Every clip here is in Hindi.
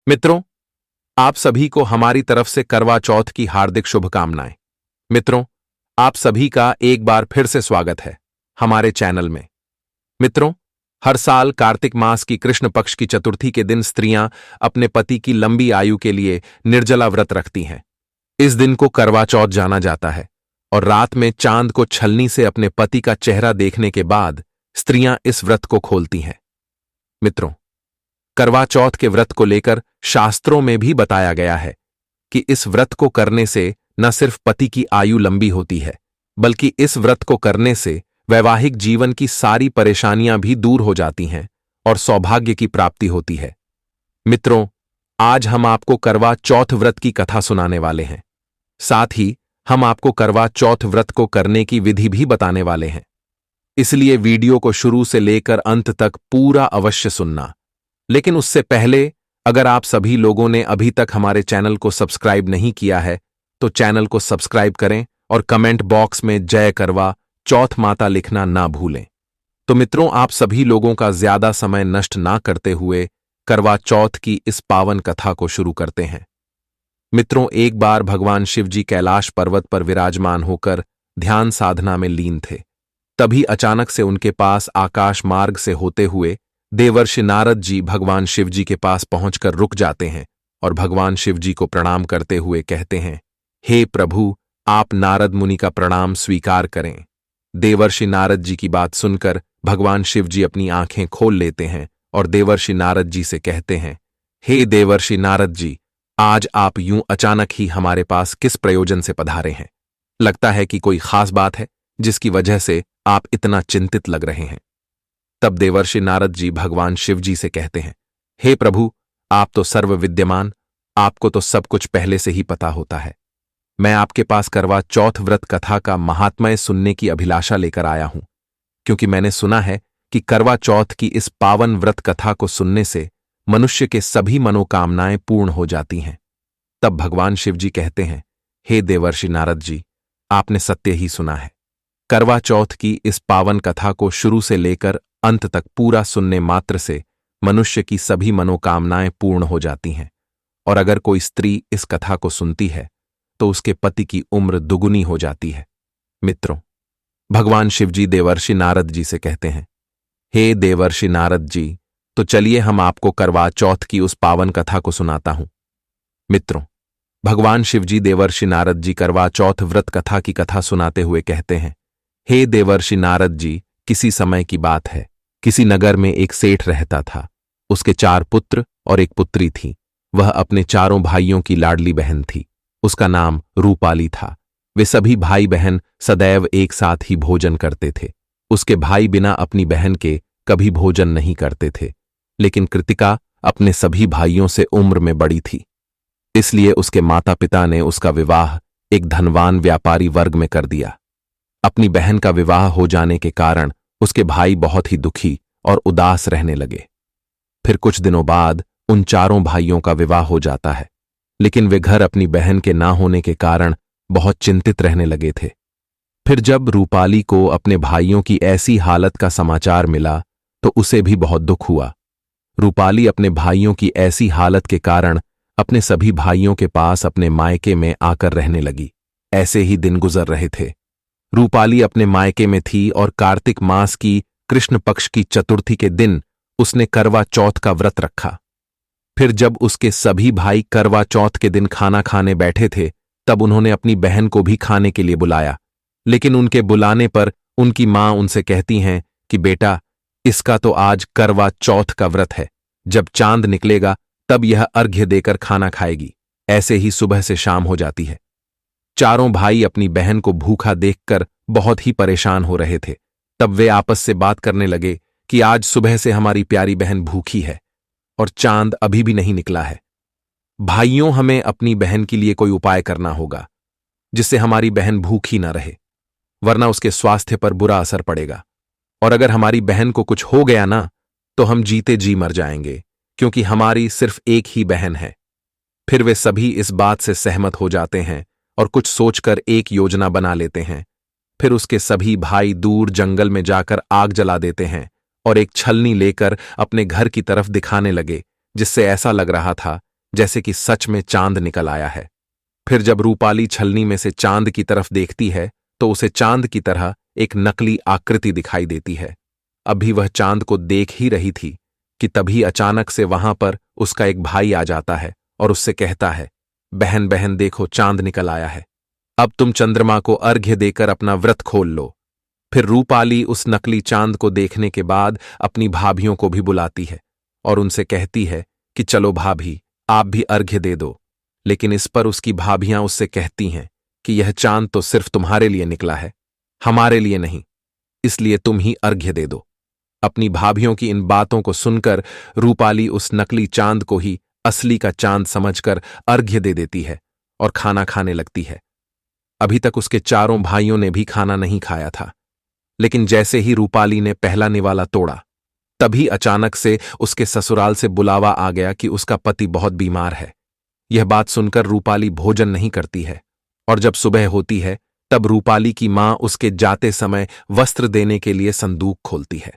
मित्रों, आप सभी को हमारी तरफ से करवा चौथ की हार्दिक शुभकामनाएं। मित्रों, आप सभी का एक बार फिर से स्वागत है हमारे चैनल में। मित्रों, हर साल कार्तिक मास की कृष्ण पक्ष की चतुर्थी के दिन स्त्रियां अपने पति की लंबी आयु के लिए निर्जला व्रत रखती हैं। इस दिन को करवा चौथ जाना जाता है और रात में चांद को छलनी से अपने पति का चेहरा देखने के बाद स्त्रियां इस व्रत को खोलती हैं। मित्रों, करवा चौथ के व्रत को लेकर शास्त्रों में भी बताया गया है कि इस व्रत को करने से न सिर्फ पति की आयु लंबी होती है, बल्कि इस व्रत को करने से वैवाहिक जीवन की सारी परेशानियां भी दूर हो जाती हैं और सौभाग्य की प्राप्ति होती है। मित्रों, आज हम आपको करवा चौथ व्रत की कथा सुनाने वाले हैं। साथ ही हम आपको करवा चौथ व्रत को करने की विधि भी बताने वाले हैं। इसलिए वीडियो को शुरू से लेकर अंत तक पूरा अवश्य सुनना। लेकिन उससे पहले, अगर आप सभी लोगों ने अभी तक हमारे चैनल को सब्सक्राइब नहीं किया है तो चैनल को सब्सक्राइब करें और कमेंट बॉक्स में जय करवा चौथ माता लिखना ना भूलें। तो मित्रों, आप सभी लोगों का ज्यादा समय नष्ट ना करते हुए करवा चौथ की इस पावन कथा को शुरू करते हैं। मित्रों, एक बार भगवान शिव जी कैलाश पर्वत पर विराजमान होकर ध्यान साधना में लीन थे। तभी अचानक से उनके पास आकाश मार्ग से होते हुए देवर्षि नारद जी भगवान शिव जी के पास पहुंचकर रुक जाते हैं और भगवान शिव जी को प्रणाम करते हुए कहते हैं, हे प्रभु, आप नारद मुनि का प्रणाम स्वीकार करें। देवर्षि नारद जी की बात सुनकर भगवान शिव जी अपनी आंखें खोल लेते हैं और देवर्षि नारद जी से कहते हैं, हे देवर्षि नारद जी, आज आप यूं अचानक ही हमारे पास किस प्रयोजन से पधारे हैं? लगता है कि कोई खास बात है जिसकी वजह से आप इतना चिंतित लग रहे हैं। तब देवर्षि नारद जी भगवान शिव जी से कहते हैं, हे प्रभु, आप तो सर्व विद्यमान, आपको तो सब कुछ पहले से ही पता होता है। मैं आपके पास करवा चौथ व्रत कथा का महात्म्य सुनने की अभिलाषा लेकर आया हूं, क्योंकि मैंने सुना है कि करवा चौथ की इस पावन व्रत कथा को सुनने से मनुष्य के सभी मनोकामनाएं पूर्ण हो जाती हैं। तब भगवान शिव जी कहते हैं, हे देवर्षि नारद जी, आपने सत्य ही सुना है। करवा चौथ की इस पावन कथा को शुरू से लेकर अंत तक पूरा सुनने मात्र से मनुष्य की सभी मनोकामनाएं पूर्ण हो जाती हैं। और अगर कोई स्त्री इस कथा को सुनती है तो उसके पति की उम्र दुगुनी हो जाती है। मित्रों, भगवान शिव जी देवर्षि नारद जी से कहते हैं, हे देवर्षि नारद जी, तो चलिए हम आपको करवा चौथ की उस पावन कथा को सुनाता हूं। मित्रों, भगवान शिव जी देवर्षि नारद जी करवा चौथ व्रत कथा की कथा सुनाते हुए कहते हैं, हे देवर्षि नारद जी, किसी समय की बात है। किसी नगर में एक सेठ रहता था। उसके 4 पुत्र और एक पुत्री थी। वह अपने चारों भाइयों की लाडली बहन थी। उसका नाम रूपाली था। वे सभी भाई बहन सदैव एक साथ ही भोजन करते थे। उसके भाई बिना अपनी बहन के कभी भोजन नहीं करते थे। लेकिन कृतिका अपने सभी भाइयों से उम्र में बड़ी थी, इसलिए उसके माता पिता ने उसका विवाह एक धनवान व्यापारी वर्ग में कर दिया। अपनी बहन का विवाह हो जाने के कारण उसके भाई बहुत ही दुखी और उदास रहने लगे। फिर कुछ दिनों बाद उन चारों भाइयों का विवाह हो जाता है, लेकिन वे घर अपनी बहन के ना होने के कारण बहुत चिंतित रहने लगे थे। फिर जब रूपाली को अपने भाइयों की ऐसी हालत का समाचार मिला तो उसे भी बहुत दुख हुआ। रूपाली अपने भाइयों की ऐसी हालत के कारण अपने सभी भाइयों के पास अपने मायके में आकर रहने लगी। ऐसे ही दिन गुजर रहे थे। रूपाली अपने मायके में थी और कार्तिक मास की कृष्ण पक्ष की चतुर्थी के दिन उसने करवा चौथ का व्रत रखा। फिर जब उसके सभी भाई करवा चौथ के दिन खाना खाने बैठे थे तब उन्होंने अपनी बहन को भी खाने के लिए बुलाया। लेकिन उनके बुलाने पर उनकी मां उनसे कहती हैं कि बेटा, इसका तो आज करवा चौथ का व्रत है। जब चांद निकलेगा तब यह अर्घ्य देकर खाना खाएगी। ऐसे ही सुबह से शाम हो जाती है। चारों भाई अपनी बहन को भूखा देखकर बहुत ही परेशान हो रहे थे। तब वे आपस से बात करने लगे कि आज सुबह से हमारी प्यारी बहन भूखी है और चांद अभी भी नहीं निकला है। भाइयों, हमें अपनी बहन के लिए कोई उपाय करना होगा जिससे हमारी बहन भूखी ना रहे, वरना उसके स्वास्थ्य पर बुरा असर पड़ेगा। और अगर हमारी बहन को कुछ हो गया ना तो हम जीते जी मर जाएंगे, क्योंकि हमारी सिर्फ एक ही बहन है। फिर वे सभी इस बात से सहमत हो जाते हैं और कुछ सोचकर एक योजना बना लेते हैं। फिर उसके सभी भाई दूर जंगल में जाकर आग जला देते हैं और एक छलनी लेकर अपने घर की तरफ दिखाने लगे, जिससे ऐसा लग रहा था जैसे कि सच में चांद निकल आया है। फिर जब रूपाली छलनी में से चांद की तरफ देखती है तो उसे चांद की तरह एक नकली आकृति दिखाई देती है। अभी वह चांद को देख ही रही थी कि तभी अचानक से वहां पर उसका एक भाई आ जाता है और उससे कहता है, बहन बहन देखो चांद निकल आया है, अब तुम चंद्रमा को अर्घ्य देकर अपना व्रत खोल लो। फिर रूपाली उस नकली चांद को देखने के बाद अपनी भाभियों को भी बुलाती है और उनसे कहती है कि चलो भाभी, आप भी अर्घ्य दे दो। लेकिन इस पर उसकी भाभियां उससे कहती हैं कि यह चांद तो सिर्फ तुम्हारे लिए निकला है, हमारे लिए नहीं, इसलिए तुम ही अर्घ्य दे दो। अपनी भाभियों की इन बातों को सुनकर रूपाली उस नकली चांद को ही असली का चांद समझकर अर्घ्य दे देती है और खाना खाने लगती है। अभी तक उसके चारों भाइयों ने भी खाना नहीं खाया था, लेकिन जैसे ही रूपाली ने पहला निवाला तोड़ा तभी अचानक से उसके ससुराल से बुलावा आ गया कि उसका पति बहुत बीमार है। यह बात सुनकर रूपाली भोजन नहीं करती है और जब सुबह होती है तब रूपाली की मां उसके जाते समय वस्त्र देने के लिए संदूक खोलती है।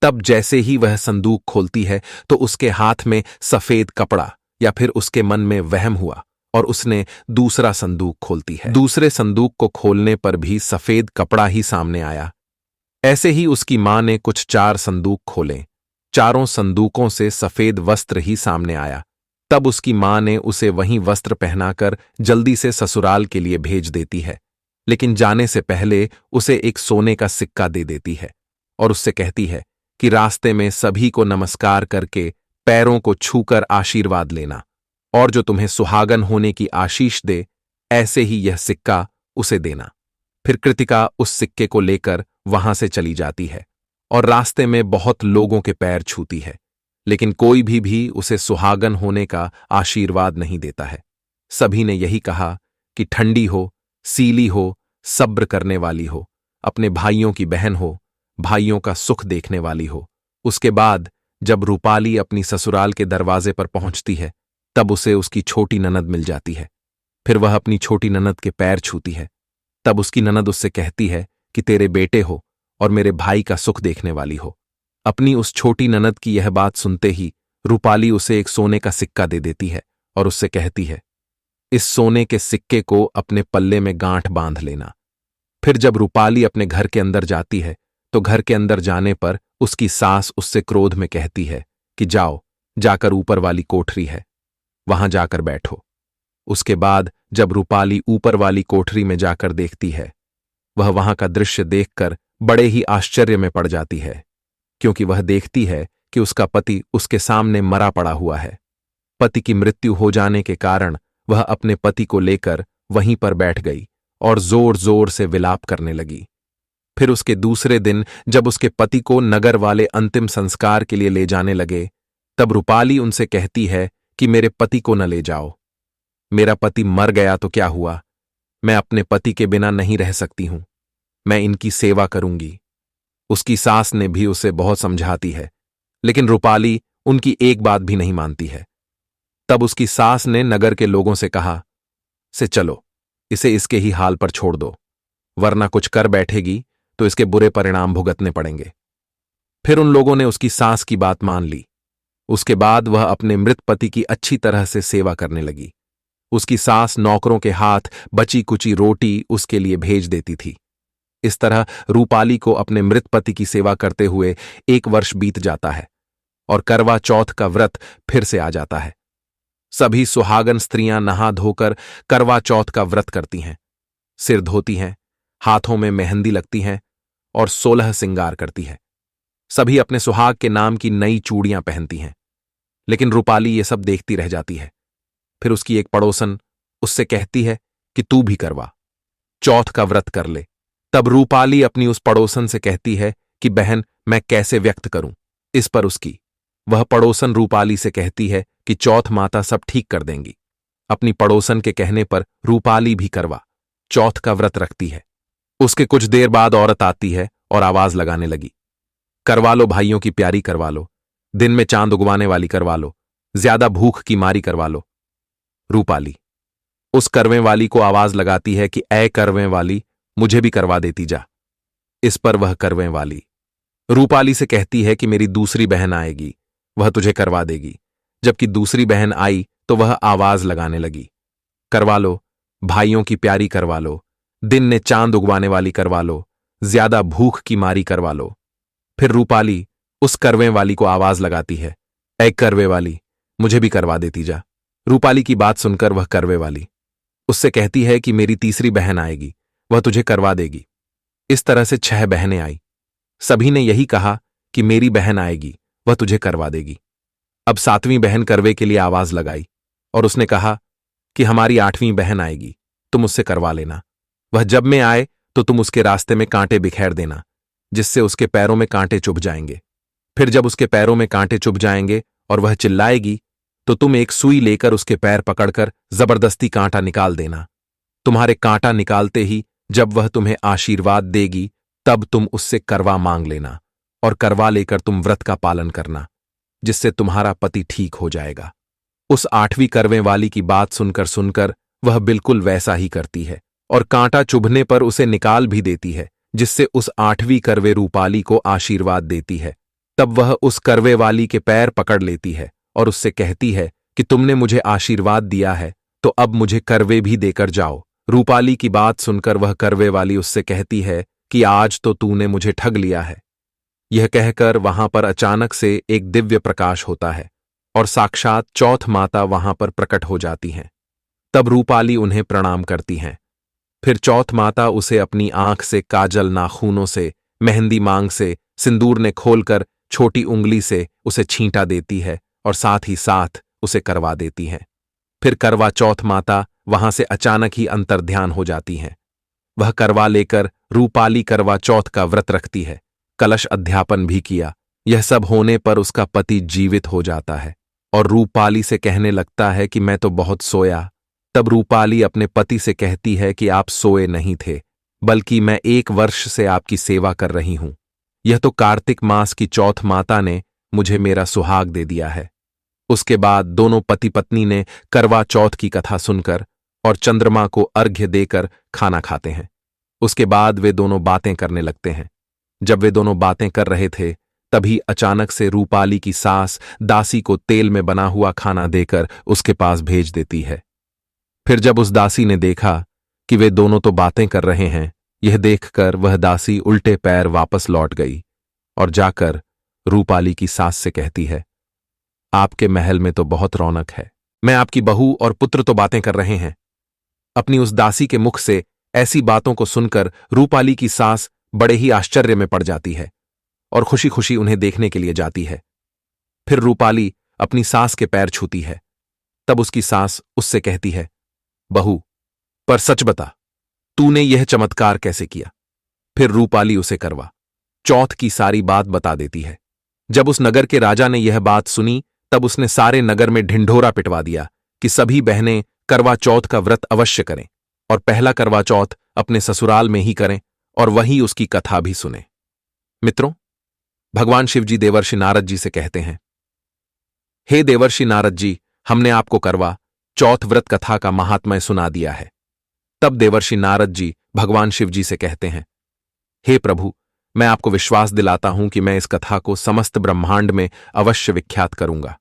तब जैसे ही वह संदूक खोलती है तो उसके हाथ में सफेद कपड़ा, या फिर उसके मन में वहम हुआ और उसने दूसरा संदूक खोलती है। दूसरे संदूक को खोलने पर भी सफेद कपड़ा ही सामने आया। ऐसे ही उसकी मां ने कुछ 4 संदूक खोले, चारों संदूकों से सफेद वस्त्र ही सामने आया। तब उसकी मां ने उसे वहीं वस्त्र पहनाकर जल्दी से ससुराल के लिए भेज देती है, लेकिन जाने से पहले उसे एक सोने का सिक्का दे देती है और उससे कहती है कि रास्ते में सभी को नमस्कार करके पैरों को छूकर आशीर्वाद लेना, और जो तुम्हें सुहागन होने की आशीष दे ऐसे ही यह सिक्का उसे देना। फिर कृतिका उस सिक्के को लेकर वहां से चली जाती है और रास्ते में बहुत लोगों के पैर छूती है, लेकिन कोई भी उसे सुहागन होने का आशीर्वाद नहीं देता है। सभी ने यही कहा कि ठंडी हो, सीली हो, सब्र करने वाली हो, अपने भाइयों की बहन हो, भाइयों का सुख देखने वाली हो। उसके बाद जब रूपाली अपनी ससुराल के दरवाजे पर पहुंचती है तब उसे उसकी छोटी ननद मिल जाती है। फिर वह अपनी छोटी ननद के पैर छूती है। तब उसकी ननद उससे कहती है कि तेरे बेटे हो और मेरे भाई का सुख देखने वाली हो। अपनी उस छोटी ननद की यह बात सुनते ही रूपाली उसे एक सोने का सिक्का दे देती है और उससे कहती है, इस सोने के सिक्के को अपने पल्ले में गांठ बांध लेना। फिर जब रूपाली अपने घर के अंदर जाती है तो घर के अंदर जाने पर उसकी सास उससे क्रोध में कहती है कि जाओ, जाकर ऊपर वाली कोठरी है, वहां जाकर बैठो। उसके बाद जब रूपाली ऊपर वाली कोठरी में जाकर देखती है, वह वहां का दृश्य देखकर बड़े ही आश्चर्य में पड़ जाती है, क्योंकि वह देखती है कि उसका पति उसके सामने मरा पड़ा हुआ है। पति की मृत्यु हो जाने के कारण वह अपने पति को लेकर वहीं पर बैठ गई और जोर जोर से विलाप करने लगी। फिर उसके दूसरे दिन जब उसके पति को नगर वाले अंतिम संस्कार के लिए ले जाने लगे तब रूपाली उनसे कहती है कि मेरे पति को न ले जाओ, मेरा पति मर गया तो क्या हुआ, मैं अपने पति के बिना नहीं रह सकती हूं, मैं इनकी सेवा करूंगी। उसकी सास ने भी उसे बहुत समझाती है, लेकिन रूपाली उनकी एक बात भी नहीं मानती है। तब उसकी सास ने नगर के लोगों से कहा, से चलो, इसे इसके ही हाल पर छोड़ दो, वरना कुछ कर बैठेगी तो इसके बुरे परिणाम भुगतने पड़ेंगे। फिर उन लोगों ने उसकी सास की बात मान ली। उसके बाद वह अपने मृत पति की अच्छी तरह से सेवा करने लगी। उसकी सास नौकरों के हाथ बची कुची रोटी उसके लिए भेज देती थी। इस तरह रूपाली को अपने मृत पति की सेवा करते हुए 1 वर्ष बीत जाता है और करवा चौथ का व्रत फिर से आ जाता है। सभी सुहागन स्त्रियां नहा धोकर करवा चौथ का व्रत करती हैं, सिर धोती हैं, हाथों में मेहंदी लगती हैं और 16 सिंगार करती है। सभी अपने सुहाग के नाम की नई चूड़ियां पहनती हैं, लेकिन रूपाली ये सब देखती रह जाती है। फिर उसकी एक पड़ोसन उससे कहती है कि तू भी करवा चौथ का व्रत कर ले। तब रूपाली अपनी उस पड़ोसन से कहती है कि बहन, मैं कैसे व्यक्त करूं। इस पर उसकी वह पड़ोसन रूपाली से कहती है कि चौथ माता सब ठीक कर देंगी। अपनी पड़ोसन के कहने पर रूपाली भी करवा चौथ का व्रत रखती है। उसके कुछ देर बाद औरत आती है और आवाज लगाने लगी, करवा लो भाइयों की प्यारी, करवा लो, दिन में चांद उगवाने वाली करवा लो, ज्यादा भूख की मारी करवा लो। रूपाली उस करवे वाली को आवाज लगाती है कि ऐ करवे वाली, मुझे भी करवा देती जा। इस पर वह करवे वाली रूपाली से कहती है कि मेरी दूसरी बहन आएगी, वह तुझे करवा देगी। जबकि दूसरी बहन आई तो वह आवाज लगाने लगी, करवा लो, भाइयों की प्यारी करवा लो, दिन ने चांद उगवाने वाली करवा लो, ज्यादा भूख की मारी करवा लो। फिर रूपाली उस करवे वाली को आवाज लगाती है, ऐ करवे वाली, मुझे भी करवा देती जा। रूपाली की बात सुनकर वह करवे वाली उससे कहती है कि मेरी तीसरी बहन आएगी, वह तुझे करवा देगी। इस तरह से 6 बहनें आई। सभी ने यही कहा कि मेरी बहन आएगी, वह तुझे करवा देगी। अब 7वीं बहन करवे के लिए आवाज लगाई और उसने कहा कि हमारी 8वीं बहन आएगी, तुम उससे करवा लेना। वह जब में आए तो तुम उसके रास्ते में कांटे बिखेर देना, जिससे उसके पैरों में कांटे चुभ जाएंगे। फिर जब उसके पैरों में कांटे चुभ जाएंगे और वह चिल्लाएगी तो तुम एक सुई लेकर उसके पैर पकड़कर जबरदस्ती कांटा निकाल देना। तुम्हारे कांटा निकालते ही जब वह तुम्हें आशीर्वाद देगी तब तुम उससे करवा मांग लेना और करवा लेकर तुम व्रत का पालन करना, जिससे तुम्हारा पति ठीक हो जाएगा। उस 8वीं करवे वाली की बात सुनकर वह बिल्कुल वैसा ही करती है और कांटा चुभने पर उसे निकाल भी देती है, जिससे उस 8वीं करवे रूपाली को आशीर्वाद देती है। तब वह उस करवे वाली के पैर पकड़ लेती है और उससे कहती है कि तुमने मुझे आशीर्वाद दिया है तो अब मुझे करवे भी देकर जाओ। रूपाली की बात सुनकर वह करवे वाली उससे कहती है कि आज तो तूने मुझे ठग लिया है। यह कहकर वहां पर अचानक से एक दिव्य प्रकाश होता है और साक्षात चौथ माता वहां पर प्रकट हो जाती हैं। तब रूपाली उन्हें प्रणाम करती हैं। फिर चौथ माता उसे अपनी आंख से काजल, नाखूनों से, मेहंदी मांग से, सिंदूर ने खोलकर छोटी उंगली से उसे छींटा देती है और साथ ही साथ उसे करवा देती है। फिर करवा चौथ माता वहां से अचानक ही अंतर्ध्यान हो जाती हैं। वह करवा लेकर रूपाली करवा चौथ का व्रत रखती है, कलश अध्यापन भी किया। यह सब होने पर उसका पति जीवित हो जाता है और रूपाली से कहने लगता है कि मैं तो बहुत सोया। तब रूपाली अपने पति से कहती है कि आप सोए नहीं थे, बल्कि मैं 1 वर्ष से आपकी सेवा कर रही हूं। यह तो कार्तिक मास की चौथ माता ने मुझे मेरा सुहाग दे दिया है। उसके बाद दोनों पति पत्नी ने करवा चौथ की कथा सुनकर और चंद्रमा को अर्घ्य देकर खाना खाते हैं। उसके बाद वे दोनों बातें करने लगते हैं। जब वे दोनों बातें कर रहे थे तभी अचानक से रूपाली की सास दासी को तेल में बना हुआ खाना देकर उसके पास भेज देती है। फिर जब उस दासी ने देखा कि वे दोनों तो बातें कर रहे हैं, यह देखकर वह दासी उल्टे पैर वापस लौट गई और जाकर रूपाली की सास से कहती है, आपके महल में तो बहुत रौनक है, मैं आपकी बहू और पुत्र तो बातें कर रहे हैं। अपनी उस दासी के मुख से ऐसी बातों को सुनकर रूपाली की सास बड़े ही आश्चर्य में पड़ जाती है और खुशी खुशी उन्हें देखने के लिए जाती है। फिर रूपाली अपनी सास के पैर छूती है। तब उसकी सास उससे कहती है, बहू, पर सच बता, तूने यह चमत्कार कैसे किया? फिर रूपाली उसे करवा चौथ की सारी बात बता देती है। जब उस नगर के राजा ने यह बात सुनी तब उसने सारे नगर में ढिंढोरा पिटवा दिया कि सभी बहनें करवा चौथ का व्रत अवश्य करें और पहला करवा चौथ अपने ससुराल में ही करें और वहीं उसकी कथा भी सुने। मित्रों, भगवान शिवजी देवर्षि नारद जी से कहते हैं, हे देवर्षि नारद जी, हमने आपको करवा चौथ व्रत कथा का महात्म्य सुना दिया है। तब देवर्षि नारद जी भगवान शिवजी से कहते हैं, हे प्रभु, मैं आपको विश्वास दिलाता हूं कि मैं इस कथा को समस्त ब्रह्मांड में अवश्य विख्यात करूंगा।